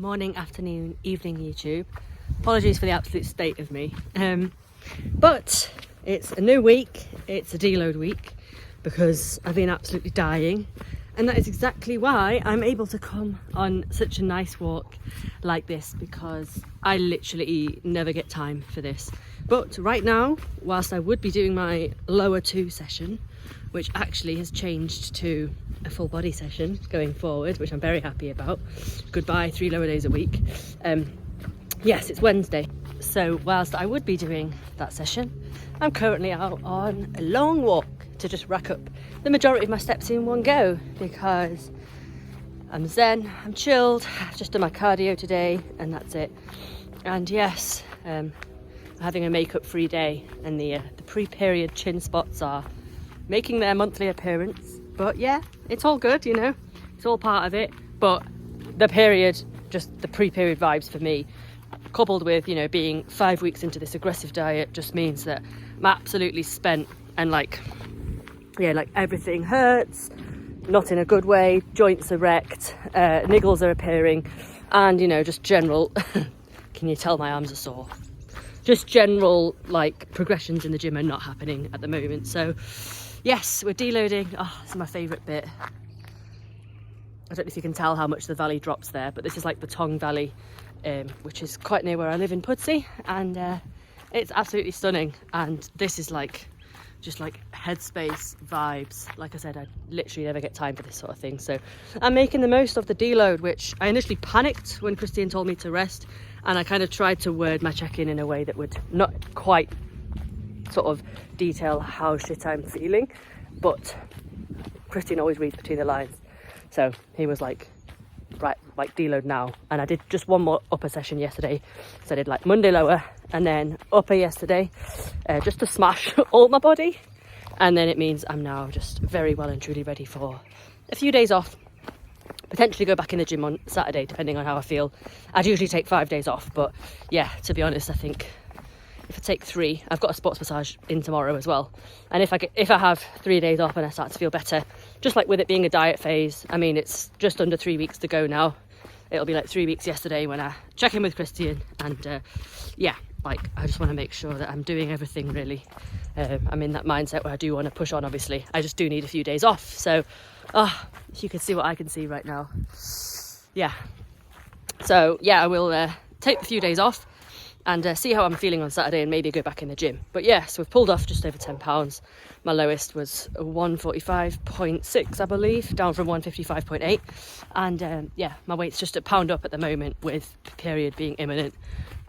morning, afternoon, evening YouTube. Apologies for the absolute state of me. But it's a new week, it's a deload week because I've been absolutely dying, and that is exactly why I'm able to come on such a nice walk like this, because I literally never get time for this. But right now, whilst I would be doing my lower 2 session, which actually has changed to a full body session going forward, which I'm very happy about. Goodbye 3 lower days a week. Yes, it's Wednesday. So whilst I would be doing that session, I'm currently out on a long walk to just rack up the majority of my steps in one go, because I'm zen, I'm chilled, I've just done my cardio today and that's it. And yes, I'm having a makeup free day, and the pre-period chin spots are making their monthly appearance. But yeah, it's all good, you know, it's all part of it. But the period, just the pre-period vibes for me, coupled with, you know, being 5 weeks into this aggressive diet, just means that I'm absolutely spent, and like everything hurts, not in a good way, joints are wrecked, niggles are appearing, and, you know, just general, can you tell my arms are sore? Just general, like, progressions in the gym are not happening at the moment. So yes, we're deloading. Oh, this is my favourite bit. I don't know if you can tell how much the valley drops there, but this is like the Tong Valley, which is quite near where I live in Pudsey, and it's absolutely stunning. And this is like just like headspace vibes. Like I said, I literally never get time for this sort of thing, so I'm making the most of the deload, which I initially panicked when Christine told me to rest, and I kind of tried to word my check-in in a way that would not quite sort of detail how shit I'm feeling, but Christine always reads between the lines. So he was like, right, like deload now. And I did just one more upper session yesterday, so I did like Monday lower and then upper yesterday, just to smash all my body. And then it means I'm now just very well and truly ready for a few days off, potentially go back in the gym on Saturday depending on how I feel. I'd usually take 5 days off, but yeah, to be honest, I think if I take 3, I've got a sports massage in tomorrow as well. And if I have 3 days off and I start to feel better, just like with it being a diet phase, I mean, it's just under 3 weeks to go now. It'll be like 3 weeks yesterday when I check in with Christian, and yeah, like I just want to make sure that I'm doing everything really. I'm in that mindset where I do want to push on, obviously. I just do need a few days off. So, if you can see what I can see right now. Yeah. So yeah, I will take the few days off and see how I'm feeling on Saturday, and maybe go back in the gym. But yeah, so we've pulled off just over 10 pounds. My lowest was 145.6, I believe, down from 155.8. And yeah, my weight's just a pound up at the moment, with period being imminent.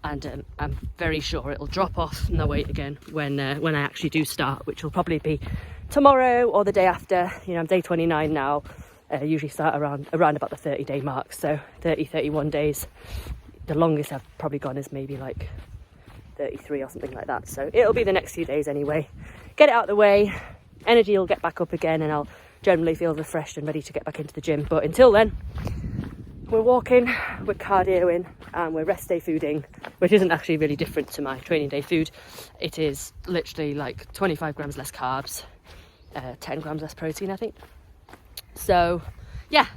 And I'm very sure it'll drop off my weight again when I actually do start, which will probably be tomorrow or the day after. You know, I'm day 29 now. Usually start around about the 30-day mark, so 31 days. The longest I've probably gone is maybe like 33 or something like that. So it'll be the next few days anyway. Get it out of the way, energy will get back up again, and I'll generally feel refreshed and ready to get back into the gym. But until then, we're walking, we're cardioing, and we're rest day fooding, which isn't actually really different to my training day food. It is literally like 25 grams less carbs, 10 grams less protein, I think. So yeah,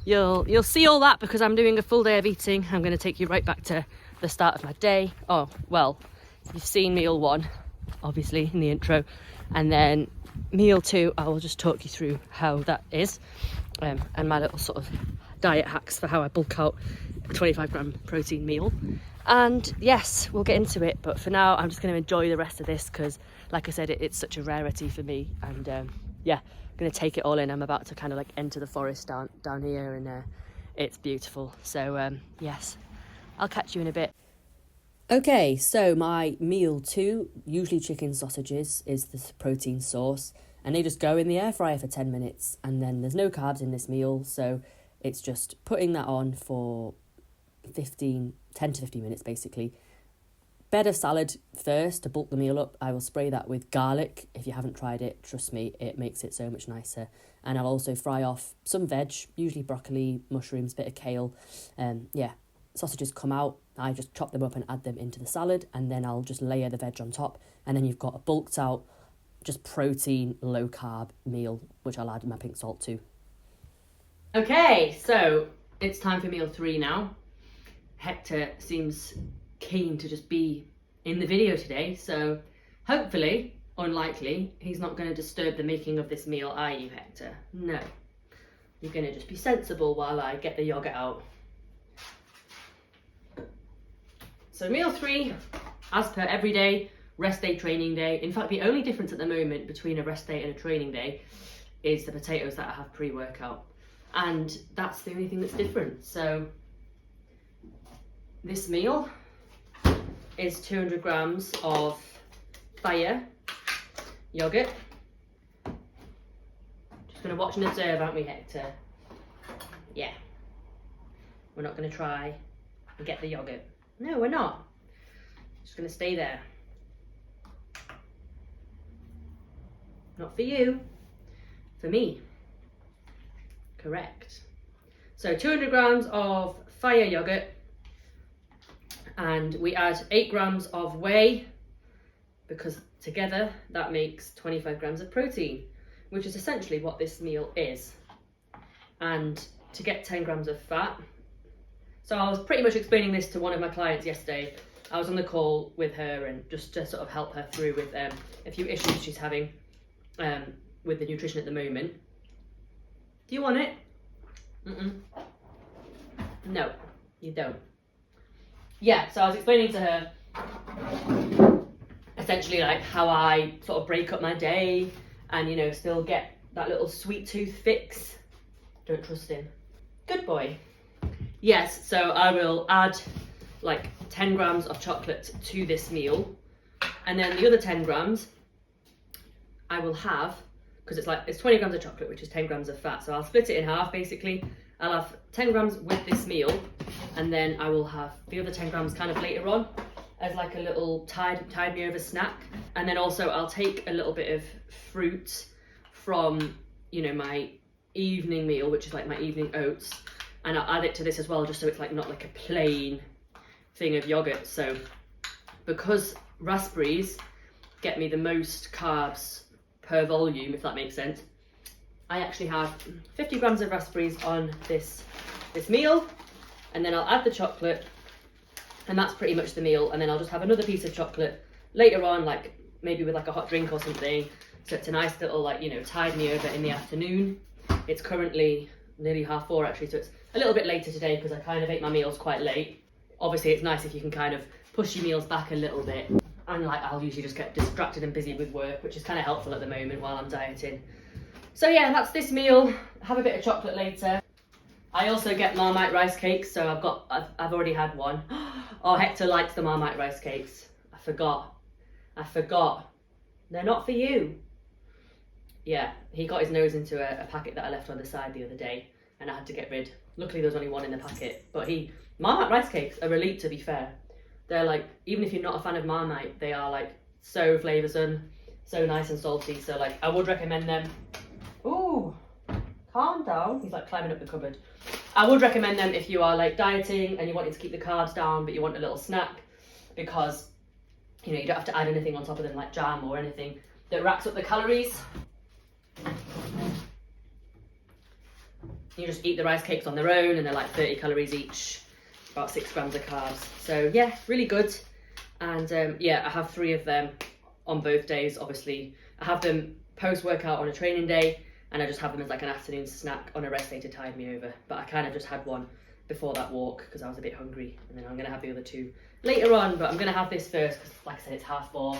you'll see all that because I'm doing a full day of eating. I'm going to take you right back to the start of my day. Oh, well, you've seen meal 1, obviously, in the intro. And then meal 2, I will just talk you through how that is, and my little sort of diet hacks for how I bulk out a 25 gram protein meal. And yes, we'll get into it. But for now, I'm just going to enjoy the rest of this because, like I said, it's such a rarity for me. And yeah, going to take it all in. I'm about to kind of like enter the forest down here, and it's beautiful. So yes, I'll catch you in a bit. Okay, so my meal 2, usually chicken sausages, is the protein source, and they just go in the air fryer for 10 minutes, and then there's no carbs in this meal, so it's just putting that on for 10 to 15 minutes basically. Bed of salad first to bulk the meal up. I will spray that with garlic. If you haven't tried it, trust me, it makes it so much nicer. And I'll also fry off some veg, usually broccoli, mushrooms, bit of kale. Yeah, sausages come out. I just chop them up and add them into the salad, and then I'll just layer the veg on top. And then you've got a bulked out, just protein, low carb meal, which I'll add my pink salt to. Okay, so it's time for meal 3 now. Hector seems keen to just be in the video today, so hopefully, unlikely, he's not going to disturb the making of this meal, are you, Hector? No. You're going to just be sensible while I get the yogurt out. So meal 3, as per every day, rest day, training day. In fact, the only difference at the moment between a rest day and a training day is the potatoes that I have pre-workout. And that's the only thing that's different. So this meal is 200 grams of fire yogurt. Just gonna watch and observe, aren't we, Hector? Yeah. We're not gonna try and get the yogurt. No, we're not. Just gonna stay there. Not for you, for me. Correct. So 200 grams of fire yogurt, and we add 8 grams of whey, because together that makes 25 grams of protein, which is essentially what this meal is. And to get 10 grams of fat. So I was pretty much explaining this to one of my clients yesterday. I was on the call with her and just to sort of help her through with a few issues she's having with the nutrition at the moment. Do you want it? No, you don't. Yeah, so I was explaining to her essentially like how I sort of break up my day and, you know, still get that little sweet tooth fix. Don't trust him. Good boy. Yes, so I will add like 10 grams of chocolate to this meal, and then the other 10 grams I will have, because it's 20 grams of chocolate, which is 10 grams of fat, so I'll split it in half basically. I'll have 10 grams with this meal, and then I will have the other 10 grams kind of later on as like a little tide me over snack. And then also I'll take a little bit of fruit from, you know, my evening meal, which is like my evening oats, and I'll add it to this as well, just so it's like not like a plain thing of yogurt. So because raspberries get me the most carbs per volume, if that makes sense, I actually have 50 grams of raspberries on this meal, and then I'll add the chocolate, and that's pretty much the meal. And then I'll just have another piece of chocolate later on, like maybe with like a hot drink or something. So it's a nice little, like, you know, tide me over in the afternoon. It's currently nearly 4:30 actually, so it's a little bit later today because I kind of ate my meals quite late. Obviously it's nice if you can kind of push your meals back a little bit, and like I'll usually just get distracted and busy with work, which is kind of helpful at the moment while I'm dieting. So yeah, that's this meal. Have a bit of chocolate later. I also get Marmite rice cakes, so I've already had one. Oh, Hector likes the Marmite rice cakes. I forgot. They're not for you. Yeah, he got his nose into a packet that I left on the side the other day, and I had to get rid. Luckily there was only one in the packet, but Marmite rice cakes are elite, to be fair. They're like, even if you're not a fan of Marmite, they are like so flavoursome, so nice and salty. So like, I would recommend them. Ooh, calm down. He's like climbing up the cupboard. I would recommend them if you are like dieting and you're wanting to keep the carbs down, but you want a little snack, because, you know, you don't have to add anything on top of them like jam or anything that racks up the calories. You just eat the rice cakes on their own, and they're like 30 calories each, about 6 grams of carbs. So yeah, really good. And yeah, I have 3 of them on both days. Obviously I have them post-workout on a training day, and I just have them as like an afternoon snack on a rest day to tide me over. But I kind of just had one before that walk because I was a bit hungry, and then I'm going to have the other 2 later on, but I'm going to have this first because, like I said, it's 4:30.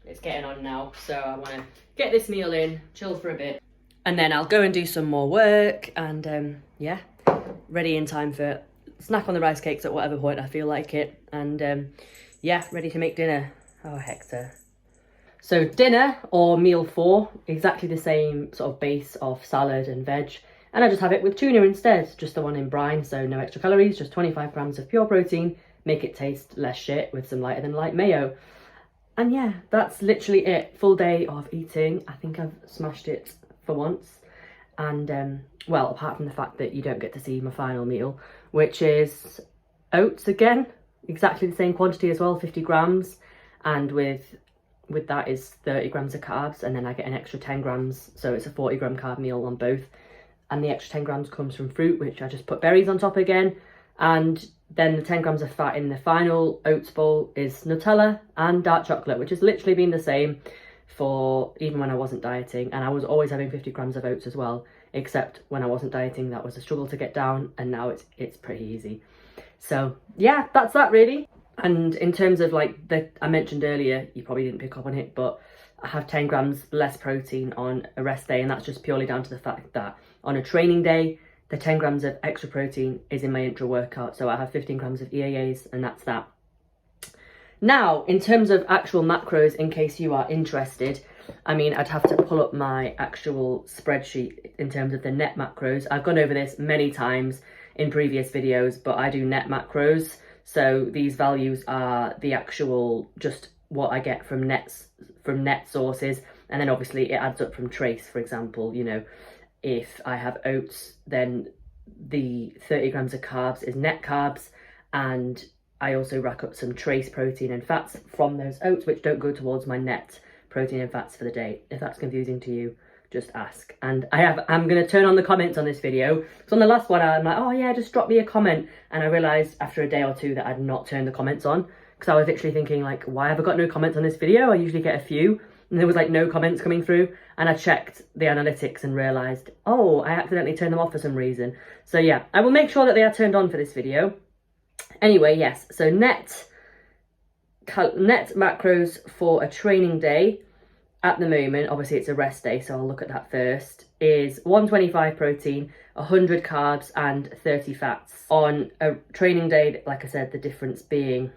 It's getting on now, so I want to get this meal in, chill for a bit, and then I'll go and do some more work, and yeah, ready in time for snack on the rice cakes at whatever point I feel like it, and yeah, ready to make dinner. Oh, Hector. So dinner, or meal 4, exactly the same sort of base of salad and veg, and I just have it with tuna instead, just the one in brine, so no extra calories, just 25 grams of pure protein, make it taste less shit with some lighter than light mayo. And yeah, that's literally it. Full day of eating. I think I've smashed it for once. And well, apart from the fact that you don't get to see my final meal, which is oats again, exactly the same quantity as well, 50 grams. And with that is 30 grams of carbs, and then I get an extra 10 grams. So it's a 40 gram carb meal on both. and the extra 10 grams comes from fruit, which I just put berries on top again. And then the 10 grams of fat in the final oats bowl is Nutella and dark chocolate, which has literally been the same for even when I wasn't dieting. And I was always having 50 grams of oats as well, except when I wasn't dieting, that was a struggle to get down, and now it's pretty easy. So yeah, that's that really. And in terms of like I mentioned earlier, you probably didn't pick up on it, but I have 10 grams less protein on a rest day, and that's just purely down to the fact that on a training day, the 10 grams of extra protein is in my intra workout. So I have 15 grams of EAAs, and that's that. Now, in terms of actual macros, in case you are interested, I mean, I'd have to pull up my actual spreadsheet in terms of the net macros. I've gone over this many times in previous videos, but I do net macros. So these values are the actual, just what I get from net sources. And then obviously it adds up from trace, for example. You know, if I have oats, then the 30 grams of carbs is net carbs, and I also rack up some trace protein and fats from those oats, which don't go towards my net protein and fats for the day. If that's confusing to you, just ask. And I'm going to turn on the comments on this video. So on the last one, I'm like, oh yeah, just drop me a comment. And I realised after a day or two that I'd not turned the comments on, because I was literally thinking like, why have I got no comments on this video? I usually get a few. And there was like no comments coming through. And I checked the analytics and realised, oh, I accidentally turned them off for some reason. So yeah, I will make sure that they are turned on for this video. Anyway, yes, so net macros for a training day at the moment, obviously it's a rest day, so I'll look at that first, is 125 protein, 100 carbs and 30 fats. On a training day, like I said, the difference being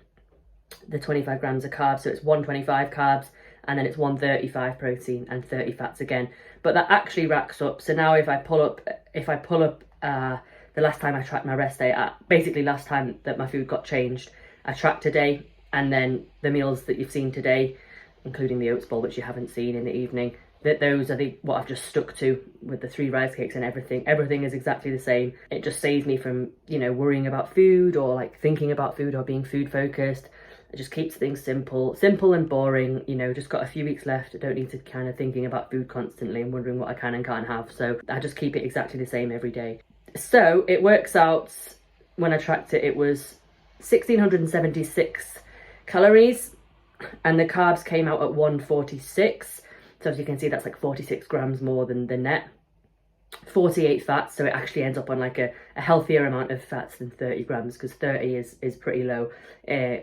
the 25 grams of carbs, so it's 125 carbs and then it's 135 protein and 30 fats again. But that actually racks up. So now if I pull up the last time I tracked my rest day, basically last time that my food got changed, I tracked today, and then the meals that you've seen today, including the oats bowl, which you haven't seen in the evening, that those are what I've just stuck to with the 3 rice cakes and everything. Everything is exactly the same. It just saves me from, you know, worrying about food or like thinking about food or being food focused. It just keeps things simple and boring. You know, just got a few weeks left. I don't need to kind of thinking about food constantly and wondering what I can and can't have. So I just keep it exactly the same every day. So it works out, when I tracked it, it was 1,676 calories, and the carbs came out at 146. So as you can see, that's like 46 grams more than the net. 48 fats, so it actually ends up on like a healthier amount of fats than 30 grams, because 30 is pretty low.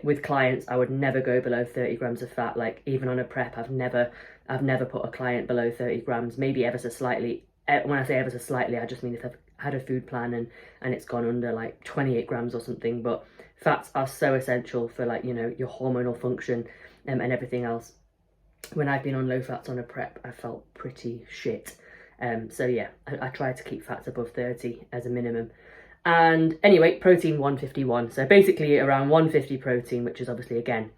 With clients, I would never go below 30 grams of fat. Like even on a prep, I've never put a client below 30 grams, maybe ever so slightly. When I say ever so slightly, I just mean if I've had a food plan and it's gone under like 28 grams or something. But fats are so essential for, like, you know, your hormonal function and everything else. When I've been on low fats on a prep, I felt pretty shit. So yeah, I try to keep fats above 30 as a minimum. And anyway, protein 151. So basically around 150 protein, which is obviously, again,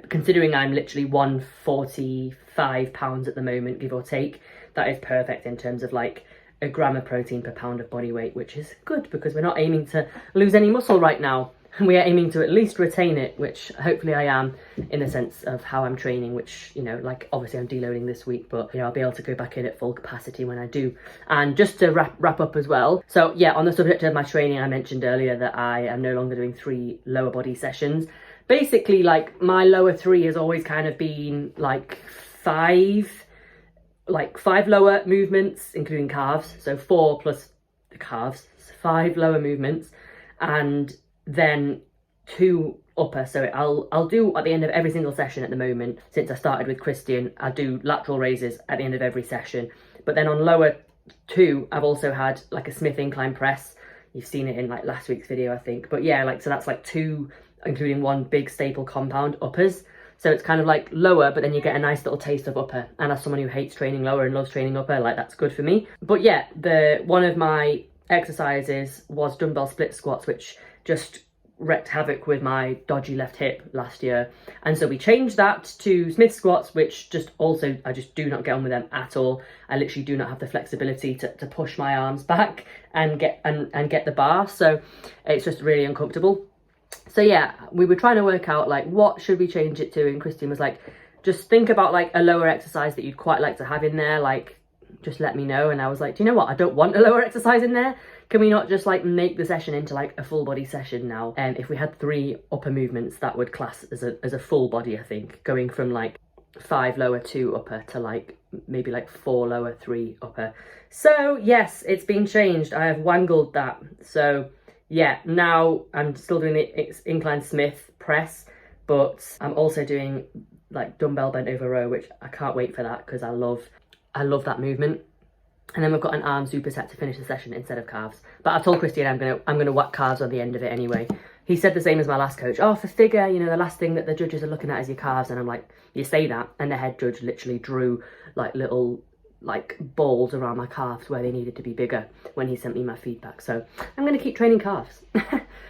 considering I'm literally 145 pounds at the moment, give or take, that is perfect in terms of like a gram of protein per pound of body weight, which is good because we're not aiming to lose any muscle right now. We are aiming to at least retain it, which hopefully I am, in the sense of how I'm training, which, you know, like obviously I'm deloading this week, but, you know, I'll be able to go back in at full capacity when I do. And just to wrap up as well, so yeah, on the subject of my training, I mentioned earlier that I am no longer doing 3 lower body sessions. Basically, like, my lower 3 has always kind of been like 5 lower movements, including calves, so 4 plus the calves, 5 lower movements, and then 2 upper. So I'll do at the end of every single session at the moment, since I started with Christian, I do lateral raises at the end of every session. But then on lower 2, I've also had like a Smith incline press. You've seen it in like last week's video, I think. But yeah, like, so that's like 2, including 1 big staple compound uppers. So it's kind of like lower, but then you get a nice little taste of upper. And as someone who hates training lower and loves training upper, like, that's good for me. But yeah, one of my exercises was dumbbell split squats, which just wreaked havoc with my dodgy left hip last year. And so we changed that to Smith squats, which just also, I just do not get on with them at all. I literally do not have the flexibility to push my arms back and get the bar. So it's just really uncomfortable. So yeah, we were trying to work out like, what should we change it to? And Christian was like, just think about like a lower exercise that you'd quite like to have in there. Like, just let me know. And I was like, do you know what? I don't want a lower exercise in there. Can we not just like make the session into like a full body session now? And if we had 3 upper movements, that would class as a full body, I think, going from like 5 lower, 2 upper to like maybe like 4 lower, 3 upper. So yes, it's been changed. I have wangled that. So yeah, now I'm still doing the incline Smith press, but I'm also doing like dumbbell bent over row, which I can't wait for that because I love that movement. And then we've got an arm superset to finish the session instead of calves. But I've told Christian I'm gonna whack calves on the end of it anyway. He said the same as my last coach. Oh, for figure, you know, the last thing that the judges are looking at is your calves. And I'm like, you say that, and the head judge literally drew like little like balls around my calves where they needed to be bigger when he sent me my feedback. So I'm gonna keep training calves.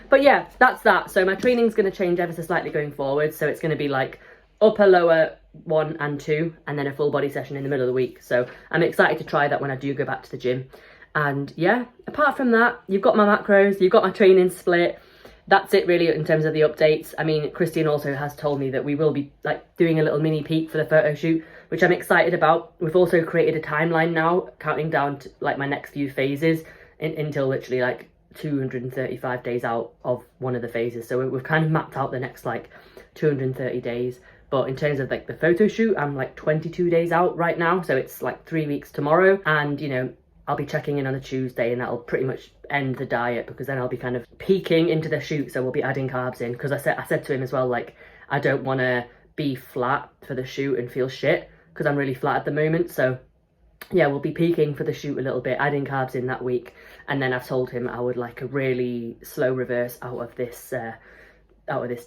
But yeah, that's that. So my training's gonna change ever so slightly going forward. So it's gonna be like upper, lower 1 and 2, and then a full body session in the middle of the week. So I'm excited to try that when I do go back to the gym. And yeah, apart from that, you've got my macros, you've got my training split. That's it really in terms of the updates. I mean, Christian also has told me that we will be like doing a little mini peek for the photo shoot, which I'm excited about. We've also created a timeline now, counting down to like my next few phases until literally like 235 days out of one of the phases. So we've kind of mapped out the next like 230 days. But in terms of like the photo shoot, I'm like 22 days out right now. So it's like 3 weeks tomorrow. And, you know, I'll be checking in on a Tuesday, and that'll pretty much end the diet, because then I'll be kind of peaking into the shoot. So we'll be adding carbs in, because I said to him as well, like, I don't want to be flat for the shoot and feel shit, because I'm really flat at the moment. So yeah, we'll be peaking for the shoot a little bit, adding carbs in that week. And then I've told him I would like a really slow reverse out of this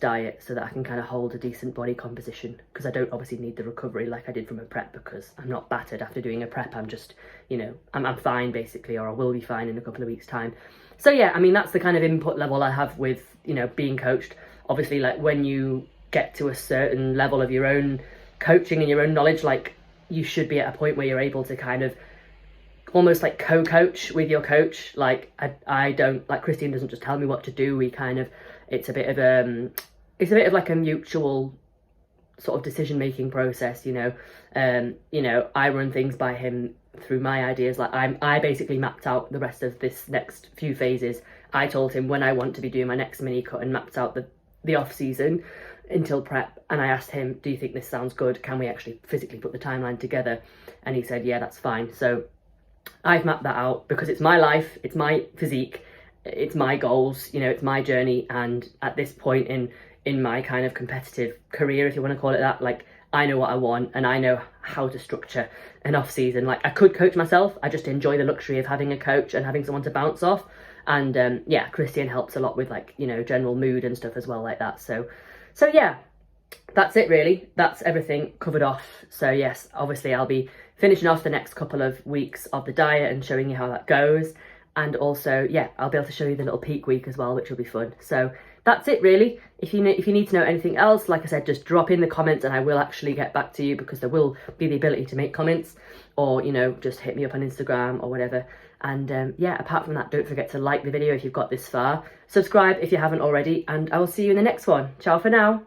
diet, so that I can kind of hold a decent body composition, because I don't obviously need the recovery like I did from a prep, because I'm not battered after doing a prep. I'm just, you know, I'm fine basically, or I will be fine in a couple of weeks time. So yeah, I mean, that's the kind of input level I have with, you know, being coached. Obviously, like when you get to a certain level of your own coaching and your own knowledge, like you should be at a point where you're able to kind of almost like co-coach with your coach. Like I don't, like Christian doesn't just tell me what to do. We kind of, it's a bit of like a mutual sort of decision-making process, you know. I run things by him through my ideas. Like I basically mapped out the rest of this next few phases. I told him when I want to be doing my next mini cut, and mapped out the off season until prep. And I asked him, do you think this sounds good? Can we actually physically put the timeline together? And he said, yeah, that's fine. So I've mapped that out, because it's my life, it's my physique, it's my goals, you know, it's my journey. And at this point in my kind of competitive career, if you want to call it that, like I know what I want, and I know how to structure an off season. Like I could coach myself, I just enjoy the luxury of having a coach and having someone to bounce off. And yeah, Christian helps a lot with like, you know, general mood and stuff as well like that. So yeah, that's it really. That's everything covered off. So yes, obviously I'll be finishing off the next couple of weeks of the diet and showing you how that goes. And also, yeah, I'll be able to show you the little peak week as well, which will be fun. So that's it really. If you need to know anything else, like I said, just drop in the comments and I will actually get back to you, because there will be the ability to make comments, or, you know, just hit me up on Instagram or whatever. And yeah, apart from that, don't forget to like the video if you've got this far. Subscribe if you haven't already, and I will see you in the next one. Ciao for now.